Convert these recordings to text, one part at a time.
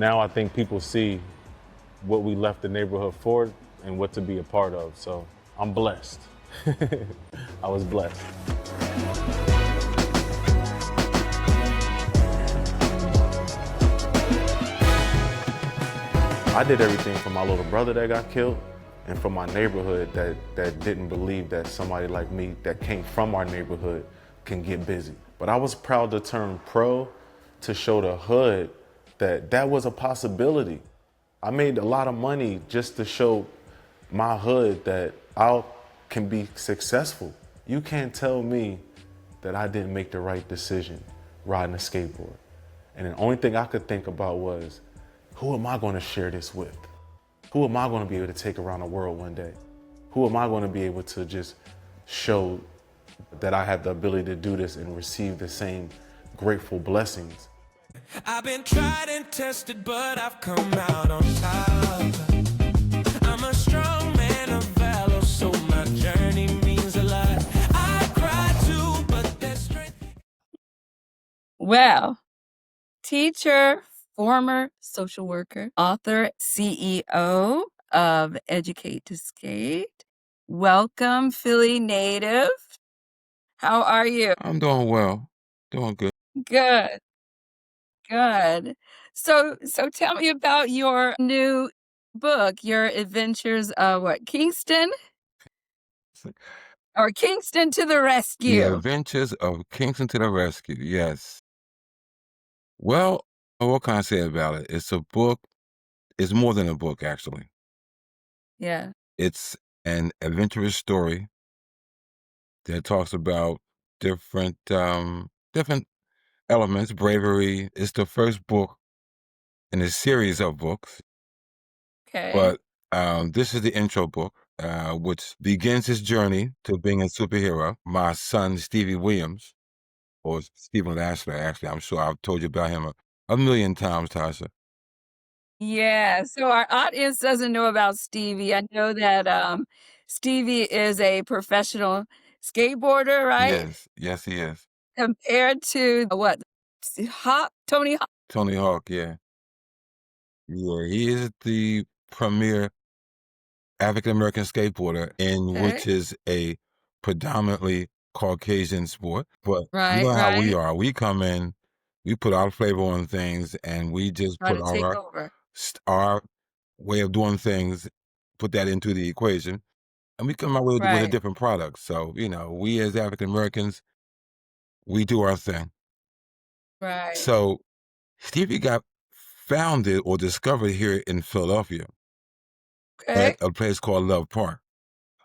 now I think people see what we left the neighborhood for and what to be a part of. So I'm blessed. I was blessed. I did everything for my little brother that got killed and for my neighborhood that didn't believe that somebody like me that came from our neighborhood can get busy. But I was proud to turn pro to show the hood that that was a possibility. I made a lot of money just to show my hood that I can be successful. You can't tell me that I didn't make the right decision riding a skateboard. And the only thing I could think about was, who am I going to share this with? Who am I going to be able to take around the world one day? Who am I going to be able to just show that I have the ability to do this and receive the same grateful blessings? I've been tried and tested, but I've come out on top. I'm a strong man of valor, so my journey means a lot. I cry too, but there's strength. Well, teacher, former social worker, author, CEO of Educate to Skate. Welcome, Philly native. How are you? I'm doing well, doing good. Good, good. So tell me about your new book, Your Adventures of Kingston? Or Kingston to the The Rescue. Adventures of Kingston to the Rescue, yes. Well, what can I say about it? It's a book. It's more than a book, actually. Yeah. It's an adventurous story that talks about different elements, bravery. It's the first book in a series of books, Okay. but this is the intro book, which begins his journey to being a superhero. My son, Stevie Williams, or Stephen Lassiter, actually. I'm sure I've told you about him a million times, Tasha. Yeah, so our audience doesn't know about Stevie. I know that, Stevie is a professional skateboarder, right? Yes, yes, he is. Compared to what? Tony Hawk? Tony Hawk, yeah. Yeah, he is the premier African-American skateboarder in which Okay. is a predominantly Caucasian sport. But you Right, know how we right. are. We come in, we put our flavor on things, and we just Try put to take over. our way of doing things, put that into the equation, and we come out with a Right, different product. So, we as African Americans, we do our thing. right. So Stevie got founded or discovered here in Philadelphia Okay. at a place called Love Park.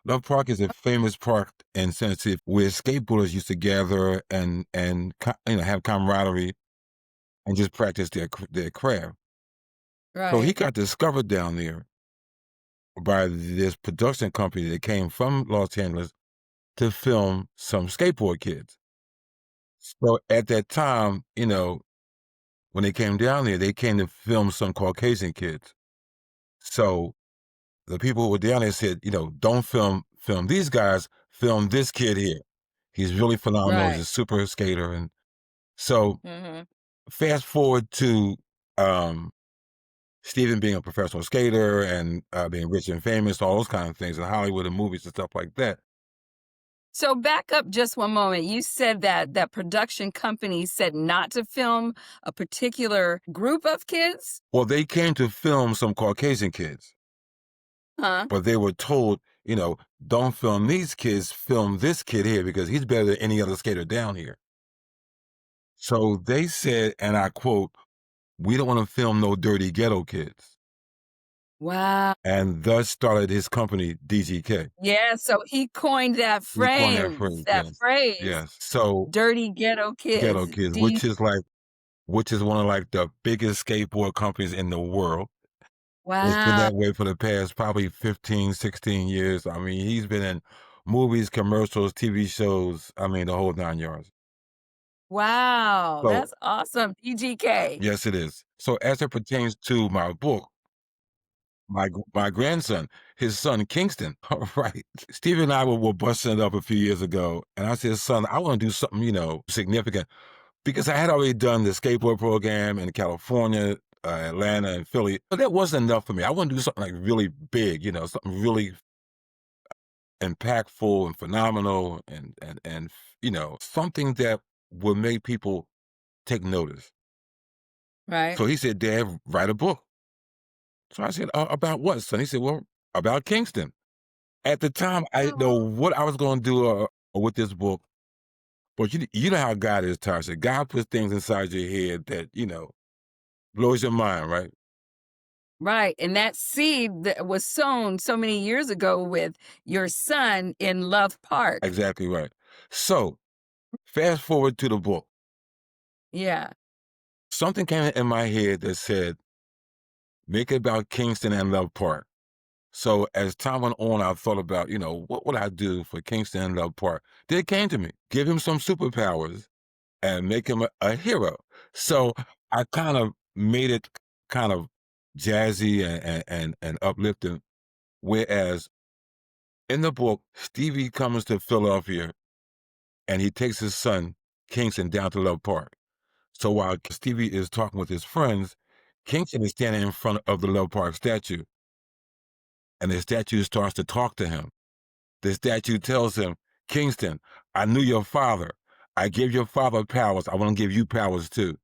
Love Park is a famous park in Tennessee where skateboarders used to gather and have camaraderie and just practice their craft. So he Right, got discovered down there by this production company that came from Los Angeles to film some skateboard kids. So at that time, when they came down there, they came to film some Caucasian kids. So the people who were down there said, don't film these guys, film this kid here. He's really phenomenal. He's right. a super skater. And so Mhm. fast forward to Steven being a professional skater and being rich and famous, all those kind of things in Hollywood and movies and stuff like that. So back up just one moment. You said that production company said not to film a particular group of kids? Well, they came to film some Caucasian kids, Huh? but they were told, don't film these kids, film this kid here because he's better than any other skater down here. So they said, and I quote, we don't want to film no dirty ghetto kids. Wow. And thus started his company, DGK. Yeah, so he coined that He coined that phrase, phrase, yes. phrase, Yes. So "dirty ghetto ghetto kids." kids, which is one of like the biggest skateboard companies in the world. It's been Wow, that way for the past probably 15, 16 years. I mean, he's been in movies, commercials, TV shows, I mean, the whole 9 yards. wow, So, that's awesome, DGK. yes, it is. So as it pertains to my book, my grandson, his son, Kingston, all right. Steve and I were busting it up a few years ago, and I said, son, I want to do something, significant. Because I had already done the skateboard program in California, Atlanta and Philly, but that wasn't enough for me. I want to do something like really big, something really impactful and phenomenal, and something that would make people take notice. Right. So he said, "Dad, write a book." So I said, "About what, son?" He said, "Well, about Kingston." At the time, I didn't know Oh, what I was going to do with this book, but you know how God is, Tasha. God puts things inside your head that blows your mind, right? right. And that seed that was sown so many years ago with your son in Love Park. Exactly right. So fast forward to the book. Yeah. Something came in my head that said, "Make it about Kingston and Love Park." So as time went on, I thought about, what would I do for Kingston and Love Park? Then it came to me, give him some superpowers and make him a hero. So I kind of made it kind of jazzy and uplifting. Whereas in the book, Stevie comes to Philadelphia and he takes his son, Kingston, down to Love Park. So while Stevie is talking with his friends, Kingston is standing in front of the Love Park statue, and the statue starts to talk to him. The statue tells him, "Kingston, I knew your father. I gave your father powers. I want to give you powers too."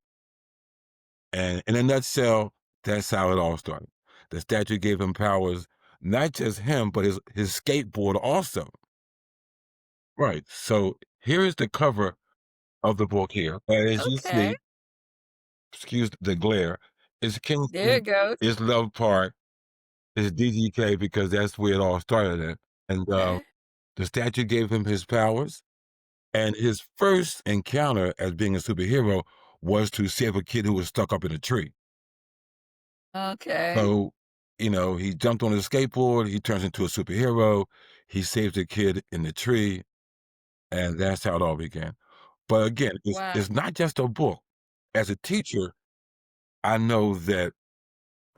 And in a nutshell, that's how it all started. The statue gave him powers, not just him, but his skateboard also. Right. So here is the cover of the book here. As you Okay. see, excuse the glare, it's There Kingston, it goes. it's Love Park, it's DGK because that's where it all started at. And Okay. the statue gave him his powers. And his first encounter as being a superhero was to save a kid who was stuck up in a tree. Okay. So, he jumped on his skateboard, he turns into a superhero, he saves a kid in the tree, and that's how it all began. But again, Wow. it's not just a book. As a teacher, I know that,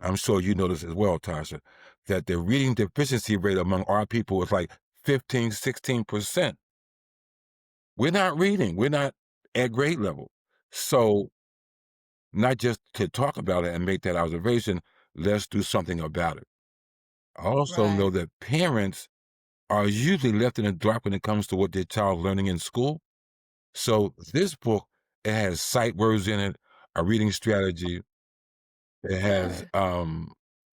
I'm sure you know this as well, Tasha, that the reading deficiency rate among our people is like 15, 16%. We're not reading, we're not at grade level. So not just to talk about it and make that observation, let's do something about it. I also know Right. that parents are usually left in the dark when it comes to what their child's learning in school. So this book, it has sight words in it, a reading strategy, it has Right.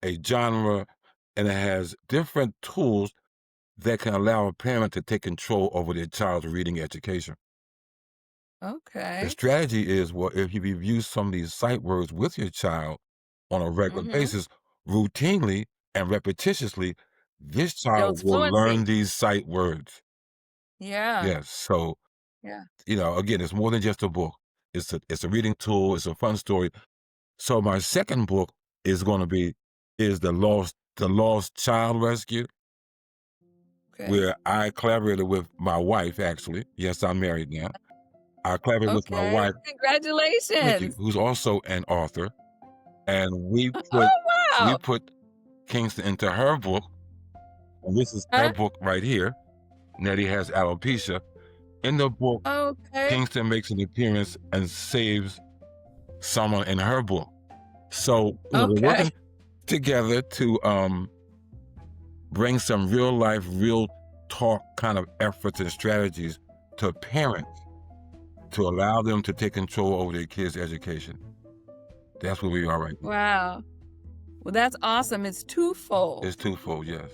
a genre, and it has different tools that can allow a parent to take control over their child's reading education. The Okay. strategy is, well, if you review some of these sight words with your child on a regular Mhm. basis, routinely and repetitiously, this child Builds will learn fluency. these sight words. Yeah. Yes. So, Yeah. again, it's more than just a book. It's a reading tool. It's a fun story. So my second book is going to be is the Lost Child Rescue, Okay. where I collaborated with my wife. Actually, yes, I'm married now. I collaborated with my Okay. wife. Thank you. Congratulations. Who's also an author. And Oh, we wow. put Kingston into her book, and this is her Huh? book right here. Nettie has alopecia. In the book, Okay. Kingston makes an appearance and saves someone in her book. So, we're Okay. working together to bring some real life, real talk kind of efforts and strategies to parents to allow them to take control over their kids' education. That's where we are right now. Wow. Well, that's awesome. It's twofold. It's twofold, yes.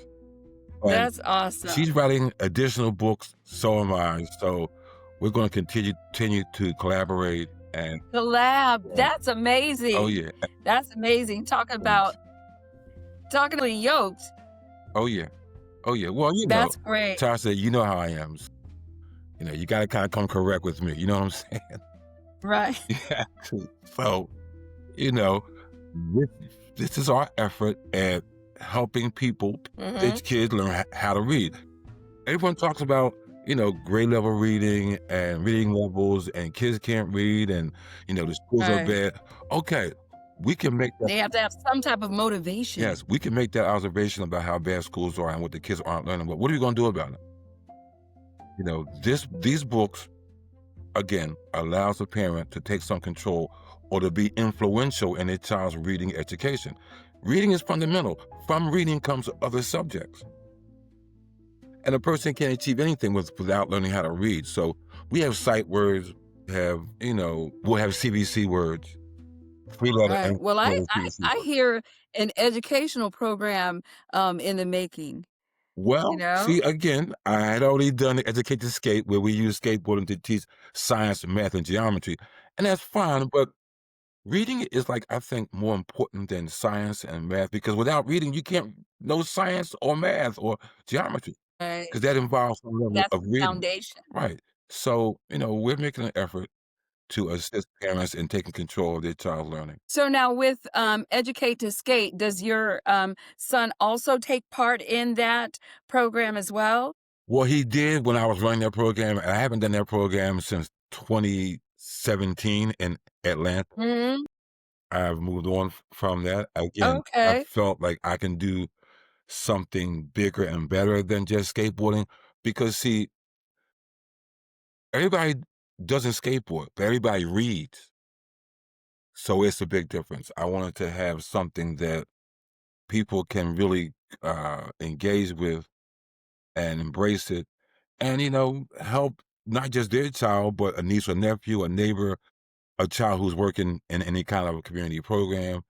And That's she's awesome. writing additional books, so am I. So we're going to continue to collaborate and Collab. um, That's oh amazing. yeah, That's amazing. Talk about thanks. talking about yoked. Oh yeah, oh yeah. Well, That's great. Tasha, you know how I am. You got to kind of come correct with me. You know what I'm saying? Right. Yeah. So you know, this, this is our effort at helping people, Mhm. teach kids learn how to read. Everyone talks about, grade level reading and reading levels and kids can't read and, the schools are Right. bad. Okay, we can make that, They have to have some type of motivation. yes, we can make that observation about how bad schools are and what the kids aren't learning. But what are we going to do about it? These books, again, allows the parent to take some control or to be influential in a child's reading education. Reading is fundamental. From reading comes other subjects. And a person can't achieve anything without learning how to read. So we have sight words, we'll have CBC words, three letter Right. and Well, I four I CBC I words. hear an educational program, in the making, you Well, know? see, again, I had already done the Educate to Skate, where we use skateboarding to teach science, math, and geometry. And that's fine, but reading is like, I think, more important than science and math because without reading, you can't know science or math or geometry Right. because that involves some level That's of the reading. foundation. Right. So, we're making an effort to assist parents in taking control of their child's learning. So now with, Educate to Skate, does your, son also take part in that program as well? Well, he did when I was running that program, and I haven't done that program since 2017 in Atlanta. Mhm. I've moved on from that. Again, I Okay. felt like I can do something bigger and better than just skateboarding because, see, everybody doesn't skateboard, but everybody reads. So it's a big difference. I wanted to have something that people can really engage with and embrace it and, help not just their child, but a niece or nephew, a neighbor, a child who's working in any kind of a community program.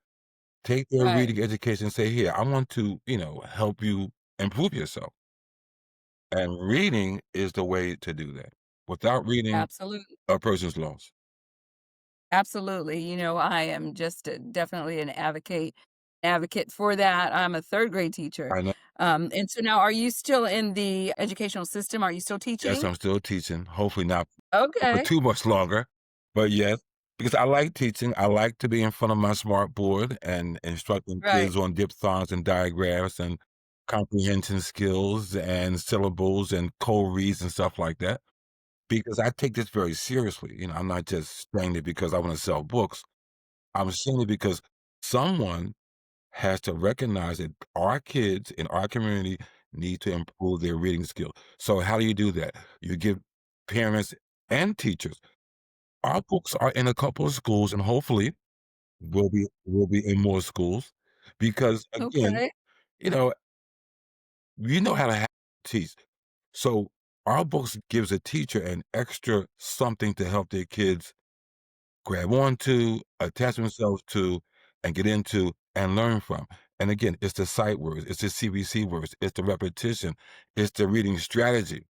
Take their Right. reading education and say, here, I want to, help you improve yourself. And reading is the way to do that. Without reading, Absolutely. a person's lost. Absolutely. I am just definitely an advocate for that. I'm a third grade teacher. I know. And so now are you still in the educational system? Are you still Yes, teaching? I'm still teaching. Hopefully not for Okay. too much longer. But yes, because I like teaching. I like to be in front of my smart board and instructing Right. kids on diphthongs and digraphs and comprehension skills and syllables and code reads and stuff like that. Because I take this very seriously. I'm not just saying it because I want to sell books. I'm saying it because someone has to recognize that our kids in our community need to improve their reading skill. So how do you do that? You give parents and teachers. Our books are in a couple of schools and hopefully will be in more schools because again, Okay. you know, you know how to teach. So our books gives a teacher an extra something to help their kids grab onto, attach themselves to, and get into and learn from. And again, it's the sight words, it's the CBC words, it's the repetition, it's the reading strategy.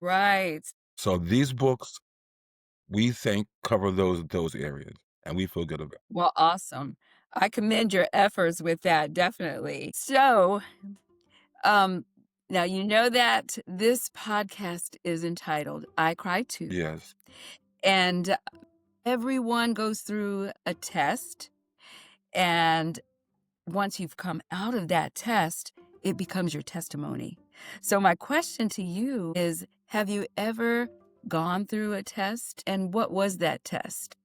Right. So these books, we think, cover those areas, and we feel good about it. Well, awesome. I commend your efforts with that, definitely. So, um, now you know that this podcast is entitled I Cry Too. Yes. And everyone goes through a test. And once you've come out of that test, it becomes your testimony. So, my question to you is have you ever gone through a test? And what was that test?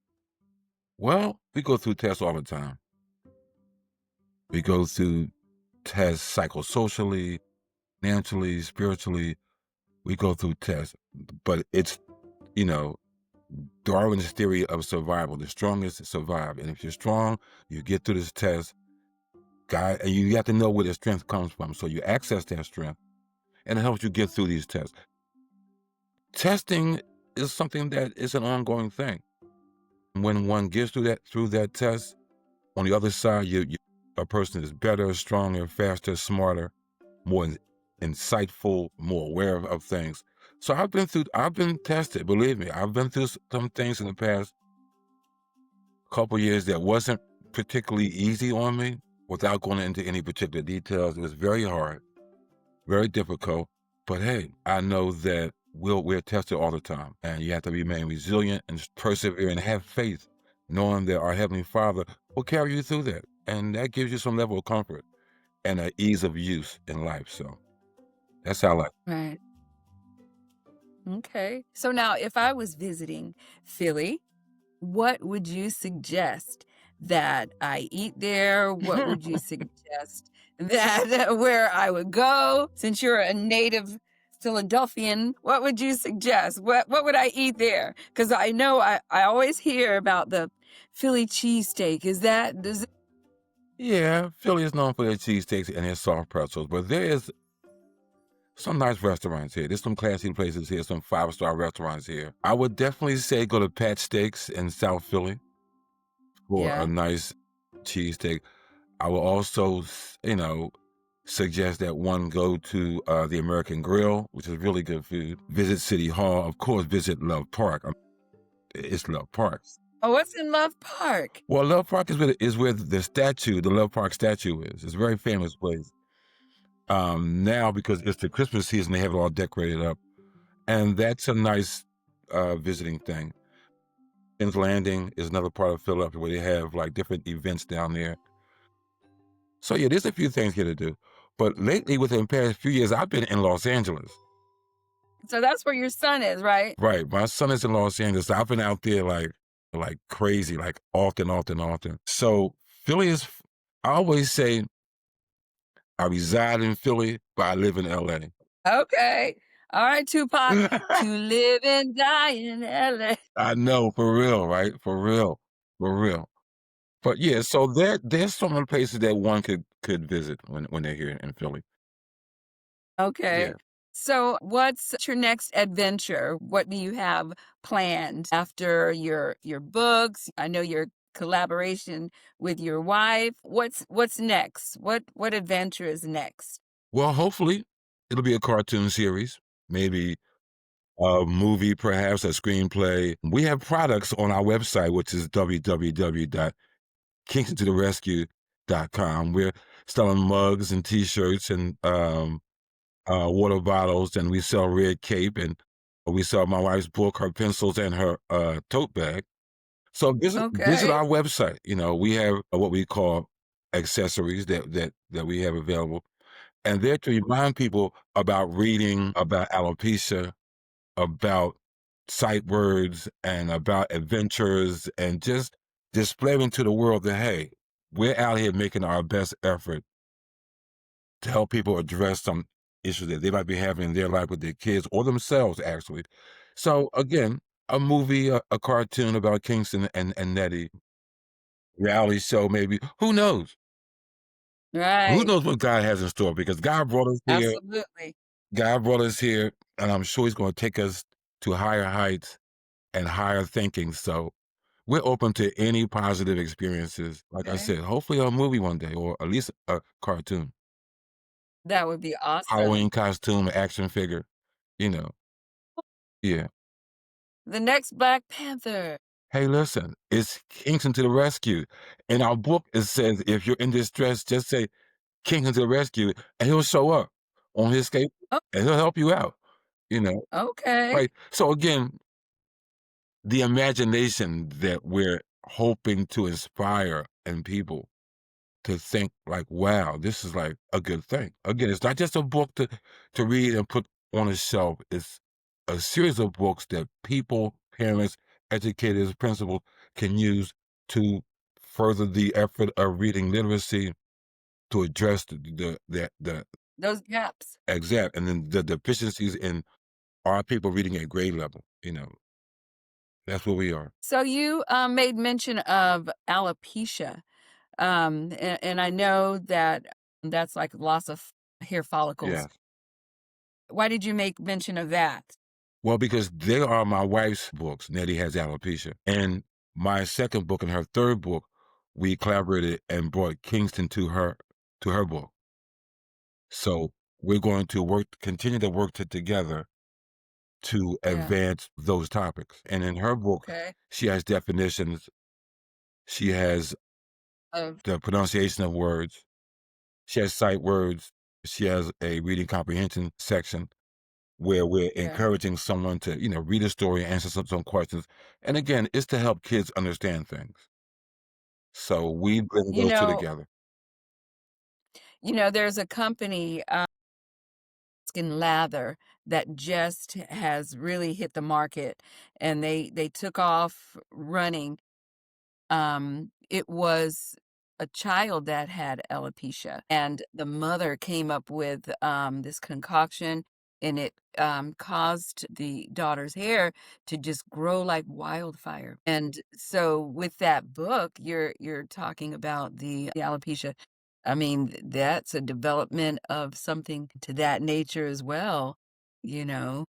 Well, we go through tests all the time. We go through tests psychosocially, financially, spiritually. We go through tests, but it's, you know, Darwin's theory of survival. The strongest survive. And if you're strong, you get through this test, God, and you have to know where the strength comes from. So you access that strength and it helps you get through these tests. Testing is something that is an ongoing thing. When one gets through that test, on the other side, a person is better, stronger, faster, smarter, more insightful, more aware of things. So I've been tested, believe me. I've been through some things in the past couple years that wasn't particularly easy on me without going into any particular details. It was very hard, very difficult. But hey, I know that we're tested all the time. And you have to remain resilient and persevere and have faith, knowing that our Heavenly Father will carry you through that. And that gives you some level of comfort and an ease of use in life. So that's how I like. Right. Okay. So now, if I was visiting Philly, what would you suggest that I eat there? What would you suggest that where I would go? Since you're a native Philadelphian, what would you suggest? What would I eat there? Because I know I always hear about the Philly cheesesteak, is that does Yeah, Philly is known for their cheesesteaks and their soft pretzels, but there is some nice restaurants here. There's some classy places here, some five-star restaurants here. I would definitely say go to Pat Steaks in South Philly for a yeah? nice cheesesteak. I will also, suggest that one go to the American Grill, which is really good food. Visit City Hall, of course. Visit Love Park. It's Love Park. Oh, what's in Love Park? Well, Love Park is where the Love Park statue is. It's a very famous place. Now because it's the Christmas season, they have it all decorated up, and that's a nice visiting thing. King's Landing is another part of Philadelphia where they have like different events down there. So yeah, there's a few things here to do. But lately, within the past few years, I've been in Los Angeles. So that's where your son is, right? Right. My son is in Los Angeles. I've been out there like crazy, like often, often, often. So Philly is I always say I reside in Philly, but I live in LA. Okay. All right, Tupac. To live and die in LA. I know, for real, right? For real. For real. But yeah, so there's some of the places that one could visit when they're here in Philly. Okay. Yeah. So what's your next adventure? What do you have planned after your books? I know your collaboration with your wife. What's next? What adventure is next? Well, hopefully it'll be a cartoon series, maybe a movie, perhaps a screenplay. We have products on our website, which is www.kingstontotherescue.com. We're selling mugs and T-shirts and water bottles, and we sell Red Cape, and we sell my wife's book, her pencils, and her tote bag. So visit Okay. our website. We have what we call accessories that we have available, and they're to remind people about reading, about alopecia, about sight words, and about adventures, and just displaying to the world that hey, we're out here making our best effort to help people address some issues that they might be having in their life with their kids or themselves, actually. So again, a movie, a cartoon about Kingston and Nettie, reality show, maybe. Who knows? Who Right. knows what God has in store? Because God brought us here. Absolutely. God brought us here, and I'm sure He's going to take us to higher heights and higher thinking. So we're open to any positive experiences. Like I Okay. said, hopefully a movie one day, or at least a cartoon, That would be awesome. Halloween costume, action figure. You know, yeah. The next Black Panther. Hey, listen, it's Kingston to the rescue. In our book, it says if you're in distress, just say Kingston to the rescue, and he'll show up on his skate Oh, and he'll help you out. You know, okay. right? So again, the imagination that we're hoping to inspire in people to think like, wow, this is like a good thing. Again, it's not just a book to read and put on a shelf. It's a series of books that people, parents, educators, principals can use to further the effort of reading literacy to address the Those gaps. exact and then the deficiencies in our people reading at grade level. That's where we are. So you made mention of alopecia. And I know that that's like loss of hair follicles. Yes. Why did you make mention of that? Well, because they are my wife's books. Nettie has alopecia. And my second book and her third book, we collaborated and brought Kingston to her book. So we're going to continue to work together to Yeah. advance those topics. And in her book, Okay. she has definitions, she has Of the pronunciation of words, she has sight words, she has a reading comprehension section where we're yeah. encouraging someone to, read a story, answer some questions. And again, it's to help kids understand things. So we bring You those two know, together. there's a company, Skin Lather, that just has really hit the market, and they took off running. It was a child that had alopecia, and the mother came up with this concoction. and it caused the daughter's hair to just grow like wildfire. And so with that book, you're talking about the alopecia. I mean, that's a development of something to that nature as well, you know,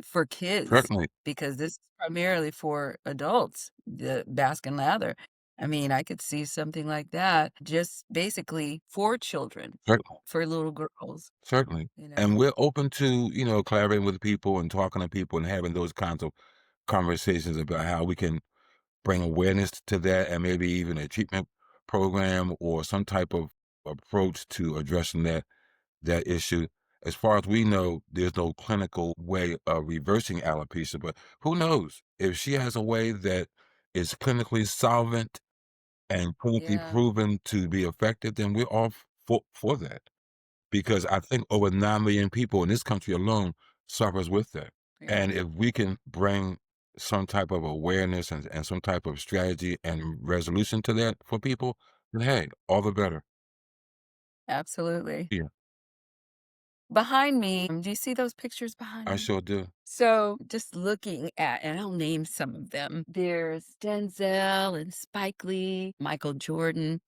for kids, Certainly, because this is primarily for adults, the Baskin Lather. I mean, I could see something like that just basically for children, certainly, for little girls, certainly. you And know? we're open to, collaborating with people and talking to people and having those kinds of conversations about how we can bring awareness to that and maybe even a treatment program or some type of approach to addressing that issue. As far as we know, there's no clinical way of reversing alopecia, but who knows? If she has a way that is clinically solvent and clinically Yeah, proven to be effective, then we're all for that. Because I think over 9 million people in this country alone suffers with that. yeah, And if we can bring some type of awareness and some type of strategy and resolution to that for people, then hey, all the better. absolutely. Yeah, Behind me, do you see those pictures behind I me? sure do. So just looking at, and I'll name some of them. There's Denzel and Spike Lee, Michael Jordan,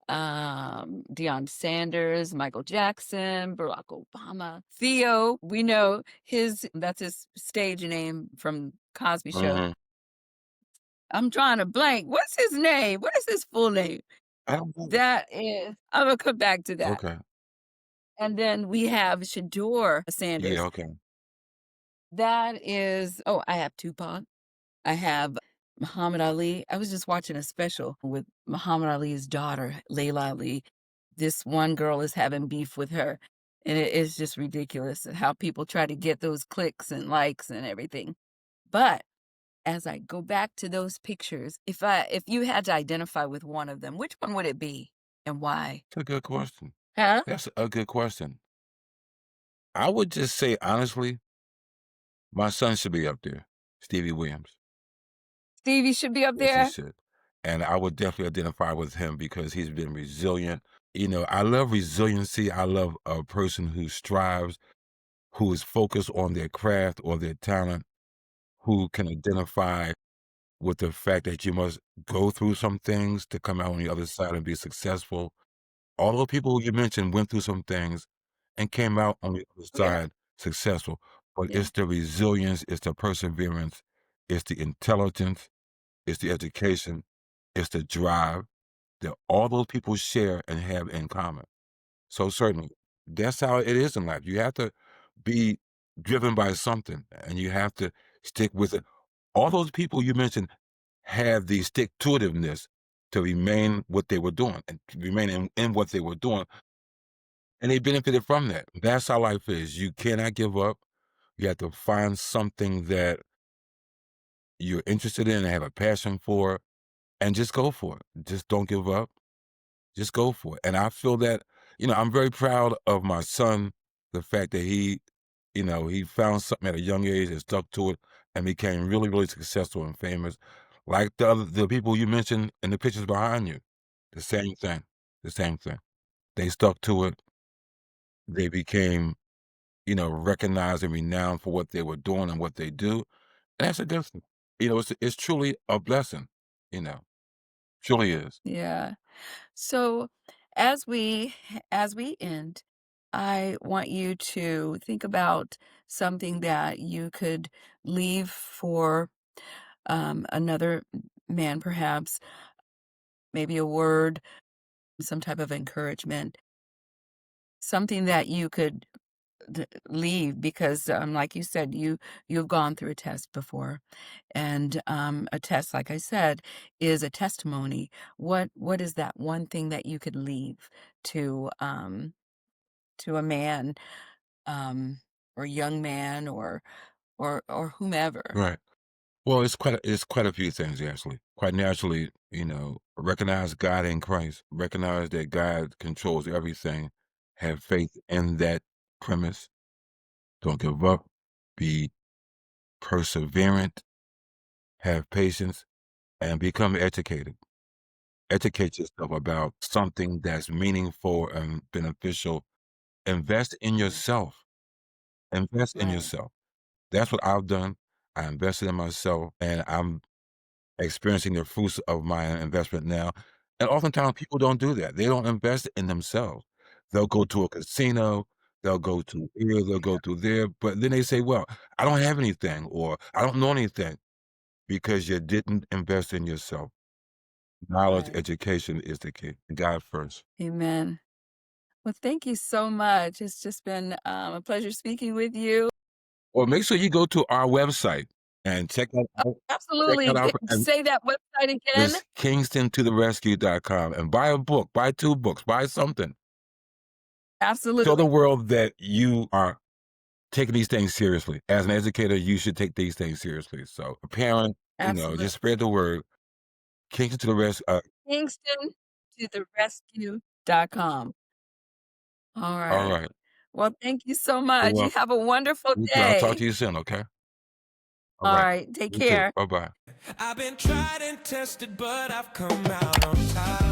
Deion Sanders, Michael Jackson, Barack Obama, Theo. We know that's his stage name from Cosby Show. Mhm. I'm drawing a blank. What's his name? What is his full name? I don't know. I'm gonna come back to that. Okay. And then we have Shador Yeah, Sanders. okay. That is, oh, I have Tupac. I have Muhammad Ali. I was just watching a special with Muhammad Ali's daughter, Layla Ali. This one girl is having beef with her. And it is just ridiculous how people try to get those clicks and likes and everything. But as I go back to those pictures, if you had to identify with one of them, which one would it be and why? That's a good question. Huh? That's a good question. I would just say, honestly, my son should be up there, Stevie Williams. Stevie should be up Yes, he there. should. And I would definitely identify with him because he's been resilient. I love resiliency. I love a person who strives, who is focused on their craft or their talent, who can identify with the fact that you must go through some things to come out on the other side and be successful. All the people you mentioned went through some things and came out on the other Yeah. side successful. But Yeah. it's the resilience, it's the perseverance, it's the intelligence, it's the education, it's the drive that all those people share and have in common. So certainly, that's how it is in life. You have to be driven by something and you have to stick with it. All those people you mentioned have the stick to itiveness to remain what they were doing and to remain in what they were doing. And they benefited from that. That's how life is. You cannot give up. You have to find something that you're interested in and have a passion for and just go for it. Just don't give up. Just go for it. And I feel that, I'm very proud of my son, the fact that he found something at a young age and stuck to it and became really, really successful and famous. Like the people you mentioned in the pictures behind you. The same thing. The same thing. They stuck to it. They became, recognized and renowned for what they were doing and what they do. And that's a good thing. It's truly a blessing, you know. Truly is. Yeah. So as we as we end, I want you to think about something that you could leave for another man, perhaps, maybe a word, some type of encouragement, something that you could leave because, like you said, you've gone through a test before, and a test, like I said, is a testimony. What is that one thing that you could leave to a man, um, or young man, or whomever? Right. Well, it's quite a few things actually. Quite naturally, recognize God in Christ. Recognize that God controls everything. Have faith in that premise. Don't give up. Be perseverant. Have patience and become educated. Educate yourself about something that's meaningful and beneficial. Invest in Yeah. yourself. Invest in Right. yourself. That's what I've done. I invested in myself, and I'm experiencing the fruits of my investment now. And oftentimes people don't do that. They don't invest in themselves. They'll go to a casino, they'll go to here, they'll go to there, but then they say, "Well, I don't have anything," or "I don't know anything," because you didn't invest in yourself. Knowledge, Right. education is the key. God first. Amen. Well, thank you so much. It's just been a pleasure speaking with you. Or make sure you go to our website and check out Absolutely. our and Say that website again. it's kingstontotherescue.com and buy a book, buy 2 books, buy something. Show the Absolutely. world that you are taking these things seriously. As an educator, you should take these things seriously. So, a parent, Absolutely. just spread the word. Kingston to the rest. Kingston to the rescue.com. All All right. right. Well, thank you so You're much. You welcome. have a wonderful You too. I'll talk day. to you soon. Okay. All All right. right. Take You too. care. Bye bye. I've been tried and tested, but I've come out on top.